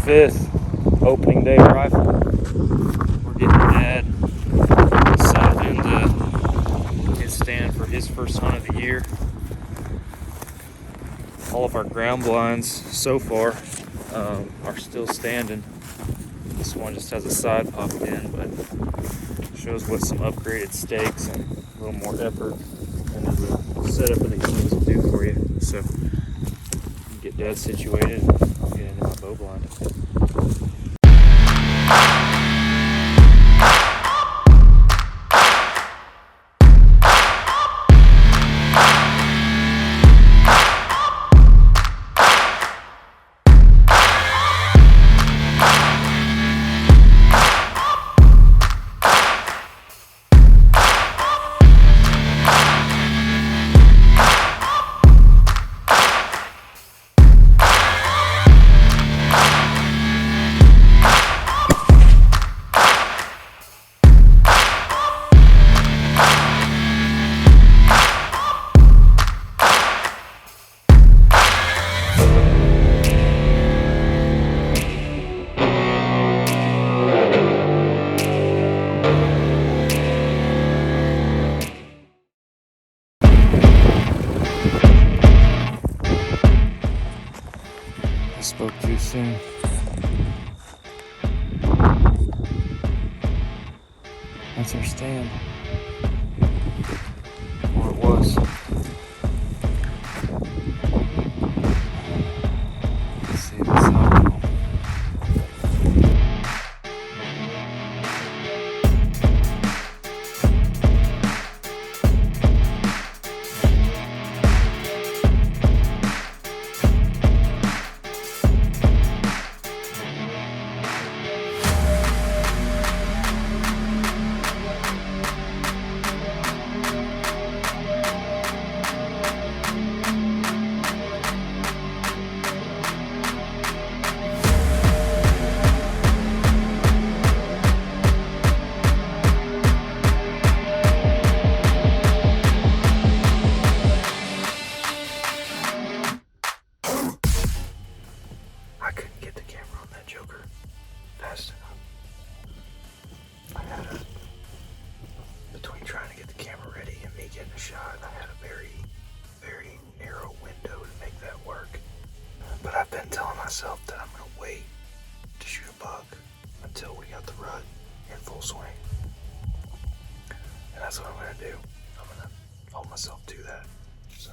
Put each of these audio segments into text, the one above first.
5th opening day rifle. We're getting Dad settled into his stand for his first hunt of the year. All of our ground blinds so far are still standing. This one just has a side popped in, but shows what some upgraded stakes and a little more effort into the setup of these things will do for you. So get Dad situated and I'll get into my bow blind. I spoke too soon. That's our stand. Or it was. Let's see this out. I couldn't get the camera on that joker fast enough. Between trying to get the camera ready and me getting a shot, I had a very, very narrow window to make that work. But I've been telling myself that I'm gonna wait to shoot a buck until we got the rut in full swing. And that's what I'm gonna do. I'm gonna hold myself to that. So.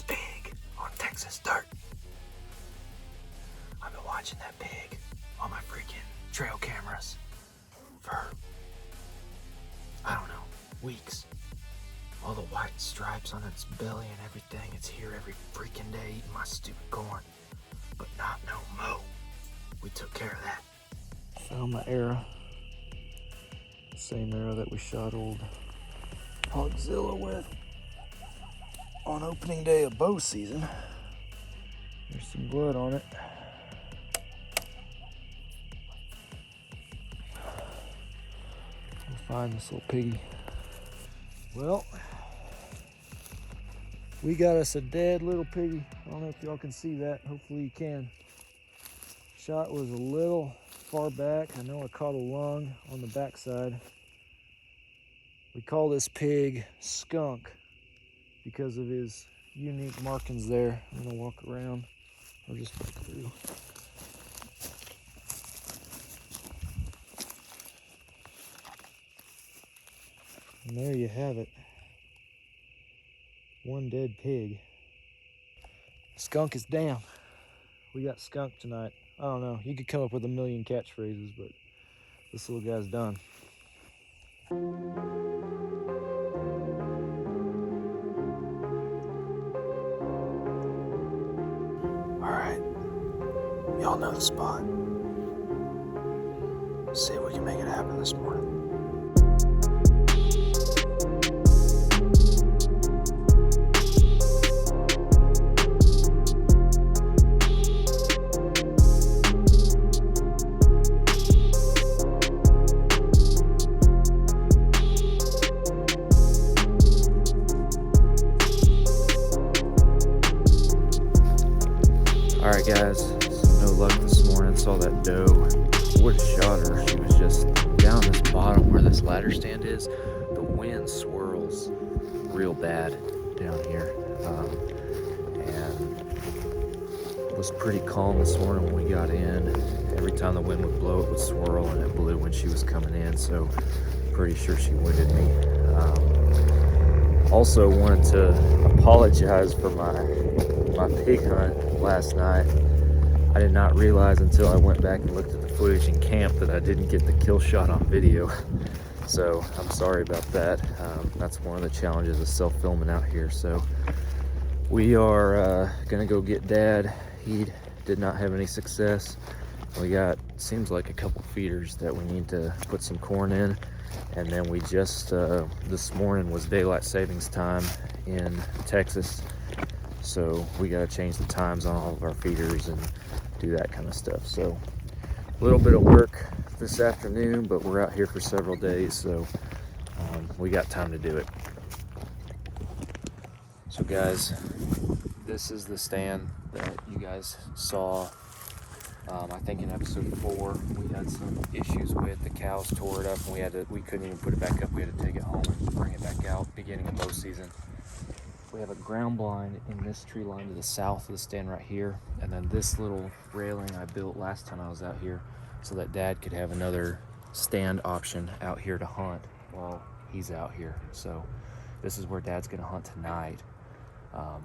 Pig on Texas dirt. I've been watching that pig on my freaking trail cameras for, I don't know, weeks. All the white stripes on its belly and everything. It's here every freaking day eating my stupid corn. But not no mo. We took care of that. Found my arrow. Same arrow that we shot old Hogzilla with on opening day of bow season. There's some blood on it. We'll find this little piggy. Well, we got us a dead little piggy. I don't know if y'all can see that. Hopefully you can. Shot was a little far back. I know I caught a lung on the backside. We call this pig Skunk because of his unique markings there. I'm gonna walk around. I'll just walk through. And there you have it. One dead pig. Skunk is down. We got skunk tonight. I don't know. You could come up with a million catchphrases, but this little guy's done. All right. Y'all know the spot. See if we can make it happen this morning. All right, guys, so no luck this morning. Saw that doe. Would have shot her. She was just down this bottom where this ladder stand is. The wind swirls real bad down here. And it was pretty calm this morning when we got in. Every time the wind would blow, it would swirl, and it blew when she was coming in. So pretty sure she winded me. Also wanted to apologize for my pig hunt last night. I did not realize until I went back and looked at the footage in camp that I didn't get the kill shot on video. So I'm sorry about that. That's one of the challenges of self-filming out here. So we are gonna go get Dad. He did not have any success. We got, seems like a couple feeders that we need to put some corn in. And then we just, this morning was daylight savings time in Texas. So we got to change the times on all of our feeders and do that kind of stuff. So a little bit of work this afternoon, but we're out here for several days, so we got time to do it. So guys, this is the stand that you guys saw, I think in episode 4. We had some issues with the cows tore it up, and we couldn't even put it back up. We had to take it home and bring it back out beginning of bow season. We have a ground blind in this tree line to the south of the stand right here, and then this little railing I built last time I was out here so that Dad could have another stand option out here to hunt while he's out here. So this is where Dad's gonna hunt tonight.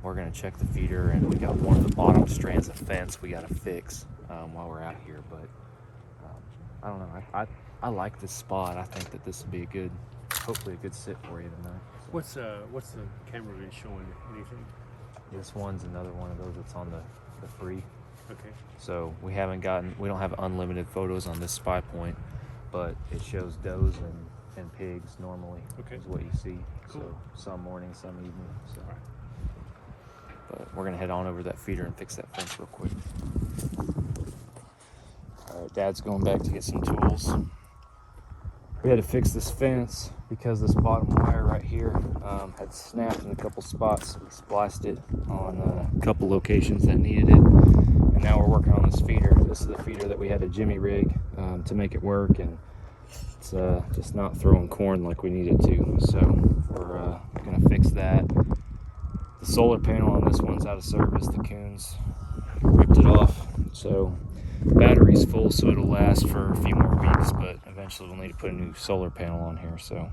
We're gonna check the feeder, and we got one of the bottom strands of fence we gotta fix while we're out here. But I don't know, I like this spot. I think that this would be hopefully a good sit for you tonight. What's the camera been showing? Anything? This one's another one of those that's on the free. Okay. So we don't have unlimited photos on this spy point, but it shows does and pigs normally. Okay. Is what you see. Cool. So some morning, some evening. So. All right. But we're gonna head on over to that feeder and fix that fence real quick. All right, Dad's going back to get some tools. We had to fix this fence because this bottom wire right here had snapped in a couple spots. We spliced it on a couple locations that needed it. And now we're working on this feeder. This is the feeder that we had to jimmy rig to make it work, and it's just not throwing corn like we need it to. So we're gonna fix that. The solar panel on this one's out of service. The coons ripped it off. So battery's full, so it'll last for a few more weeks, but eventually we'll need to put a new solar panel on here. So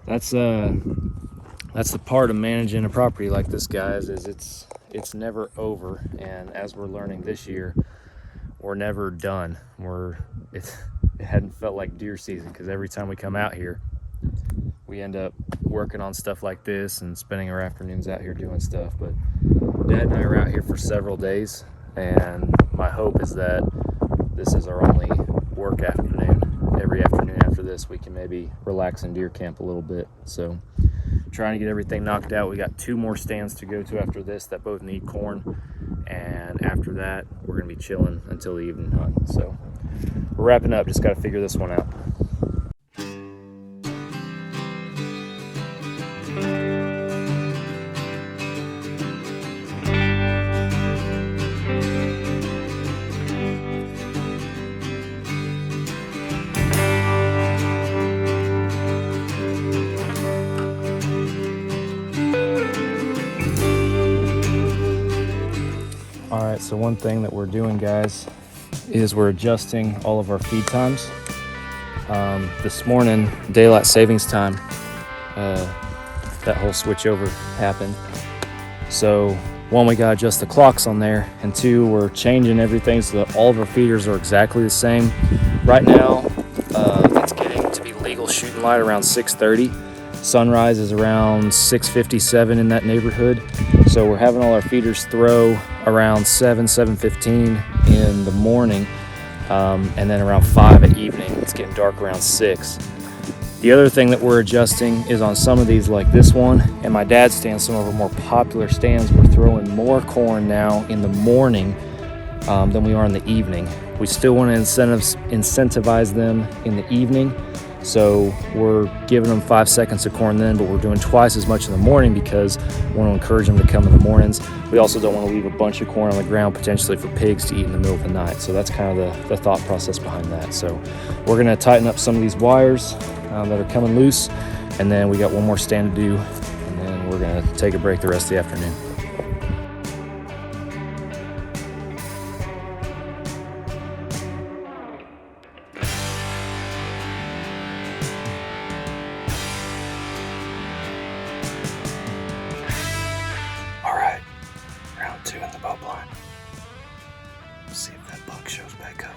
that's the part of managing a property like this, guys, is it's never over. And as we're learning this year, we're never done. It hadn't felt like deer season, because every time we come out here we end up working on stuff like this and spending our afternoons out here doing stuff. But Dad and I are out here for several days, and my hope is that this is our only work afternoon. Every afternoon after this, we can maybe relax in deer camp a little bit. So trying to get everything knocked out. We got 2 more stands to go to after this that both need corn, and after that we're gonna be chilling until the evening hunt. So we're wrapping up, just got to figure this one out. All right, so one thing that we're doing, guys, is we're adjusting all of our feed times. This morning, daylight savings time, that whole switchover happened. So one, we gotta adjust the clocks on there, and two, we're changing everything so that all of our feeders are exactly the same. Right now, it's getting to be legal shooting light around 6:30. Sunrise is around 6:57 in that neighborhood. So we're having all our feeders throw around 7:15 in the morning, and then around 5 at evening. It's getting dark around 6. The other thing that we're adjusting is on some of these, like this one and my dad's stand, some of our more popular stands, we're throwing more corn now in the morning than we are in the evening. We still want to incentivize them in the evening, so we're giving them 5 seconds of corn then, but we're doing twice as much in the morning because we want to encourage them to come in the mornings. We also don't want to leave a bunch of corn on the ground potentially for pigs to eat in the middle of the night. So that's kind of the thought process behind that. So we're going to tighten up some of these wires that are coming loose, and then we got one more stand to do, and then we're going to take a break the rest of the afternoon. All right, round 2 in the bow blind. See if that buck shows back up,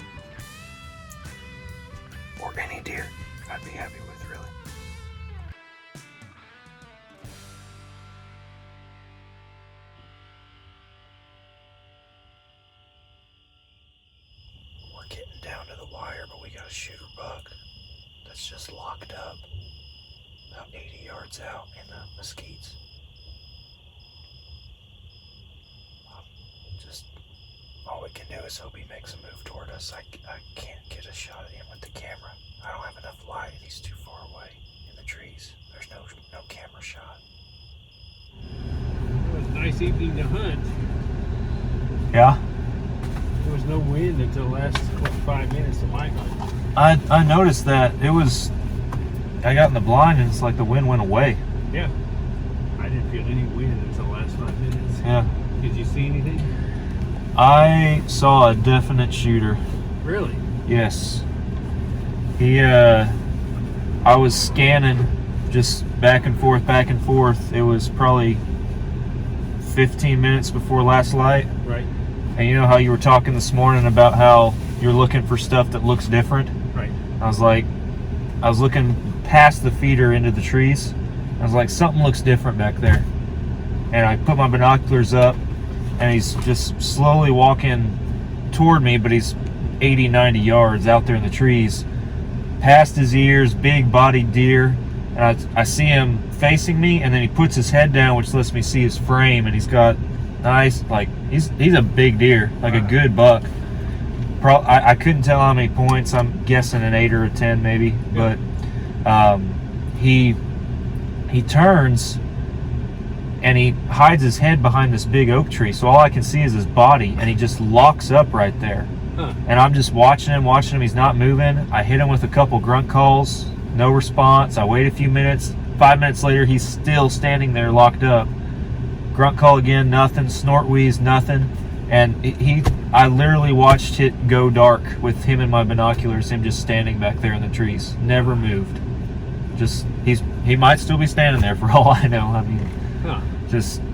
or any deer. I'd be happy with, really. We're getting down to the wire, but we got a shooter buck that's just locked up about 80 yards out in the mesquites. Just all we can do is hope he makes a move toward us. I can't get a shot at him with the camera. I don't have enough light. He's too far away in the trees. There's no camera shot. It was a nice evening to hunt. Yeah, There was no wind until the last 5 minutes of my hunt. I noticed that. I got in the blind and it's like the wind went away. Yeah. I didn't feel any wind until the last 5 minutes. Yeah. Did you see anything? I saw a definite shooter. Really? Yes. I was scanning just back and forth. It was probably 15 minutes before last light. Right. And you know how you were talking this morning about how you're looking for stuff that looks different? Right. I was looking past the feeder into the trees. I was like, something looks different back there. And I put my binoculars up, and he's just slowly walking toward me, but he's 80, 90 yards out there in the trees. Past his ears, big bodied deer. And I see him facing me, and then he puts his head down, which lets me see his frame, and he's got nice, like, he's a big deer, like a good buck. I couldn't tell how many points. I'm guessing an 8 or a 10 maybe, but he turns and he hides his head behind this big oak tree, so all I can see is his body, and he just locks up right there. And I'm just watching him. He's not moving. I hit him with a couple grunt calls, no response. I wait a few minutes. 5 minutes later, he's still standing there locked up. Grunt call again, nothing. Snort wheeze, nothing. And I literally watched it go dark with him in my binoculars, him just standing back there in the trees. Never moved. Just, he might still be standing there for all I know. I mean,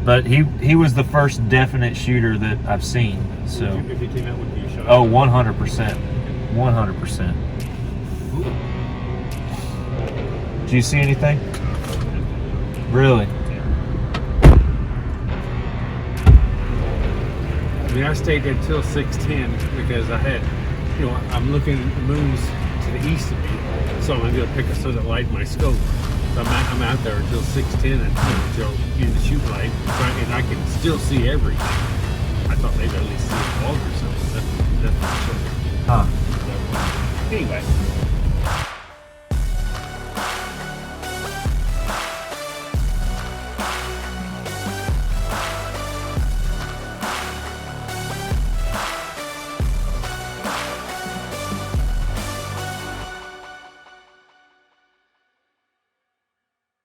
but he was the first definite shooter that I've seen. So If he came out with you, shot. oh, 100%. 100%. Did you see anything? Really? I mean, I stayed there until 6:10 because I had, I'm looking at the moons to the east of me, so I'm going to pick a sun that light in my scope. So I'm out there until 6:10 until in the shoot light, and I can still see everything. I thought maybe at least see a hog or something. That's for sure. Huh. So, anyway.